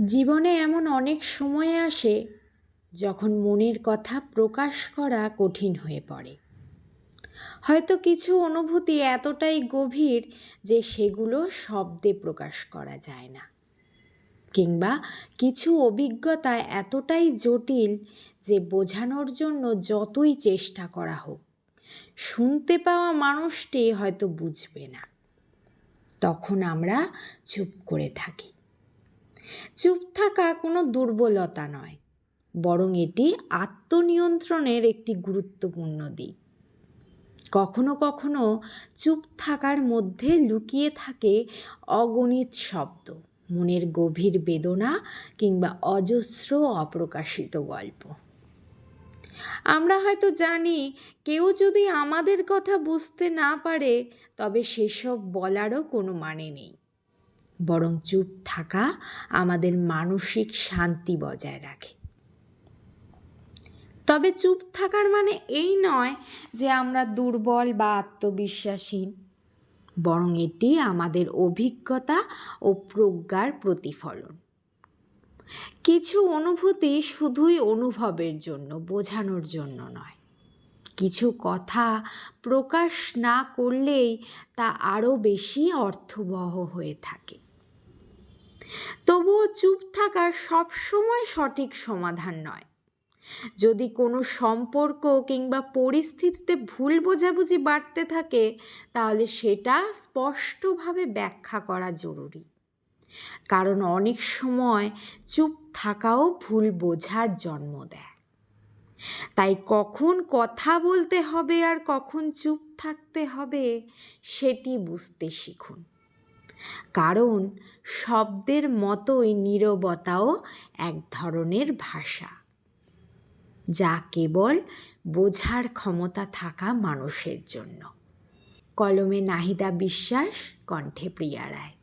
জীবনে এমন অনেক সময় আসে যখন মনের কথা প্রকাশ করা কঠিন হয়ে পড়ে। হয়তো কিছু অনুভূতি এতটাই গভীর যে সেগুলো শব্দে প্রকাশ করা যায় না, কিংবা কিছু অভিজ্ঞতা এতটাই জটিল যে বোঝানোর জন্য যতই চেষ্টা করা হোক শুনতে পাওয়া মানুষটি হয়তো বুঝবে না। তখন আমরা চুপ করে থাকি। চুপ থাকা কোনো দুর্বলতা নয়, বরং এটি আত্মনিয়ন্ত্রণের একটি গুরুত্বপূর্ণ দিক। কখনো কখনো চুপ থাকার মধ্যে লুকিয়ে থাকে অগণিত শব্দ, মনের গভীর বেদনা কিংবা অজস্র অপ্রকাশিত গল্প। আমরা হয়তো জানি কেউ যদি আমাদের কথা বুঝতে না পারে তবে সেসব বলারও কোনো মানে নেই, বরং চুপ থাকা আমাদের মানসিক শান্তি বজায় রাখে। তবে চুপ থাকার মানে এই নয় যে আমরা দুর্বল বা আত্মবিশ্বাসহীন, বরং এটি আমাদের অভিজ্ঞতা ও প্রজ্ঞার প্রতিফলন। কিছু অনুভূতি শুধুই অনুভবের জন্য, বোঝানোর জন্য নয়। কিছু কথা প্রকাশ না করলেই তা আরও বেশি অর্থবহ হয়ে থাকে। তবুও চুপ থাকা সবসময় সঠিক সমাধান নয়। যদি কোনো সম্পর্ক কিংবা পরিস্থিতিতে ভুল বোঝাবুঝি বাড়তে থাকে তাহলে সেটা স্পষ্টভাবে ব্যাখ্যা করা জরুরি, কারণ অনেক সময় চুপ থাকাও ভুল বোঝার জন্ম দেয়। তাই কখন কথা বলতে হবে আর কখন চুপ থাকতে হবে সেটি বুঝতে শিখুন, কারণ শব্দের মতোই নীরবতাও এক ধরনের ভাষা, যা কেবল বোঝার ক্ষমতা থাকা মানুষের জন্য। কলমে নাহিদা বিশ্বাস, কণ্ঠে প্রিয়া রায়।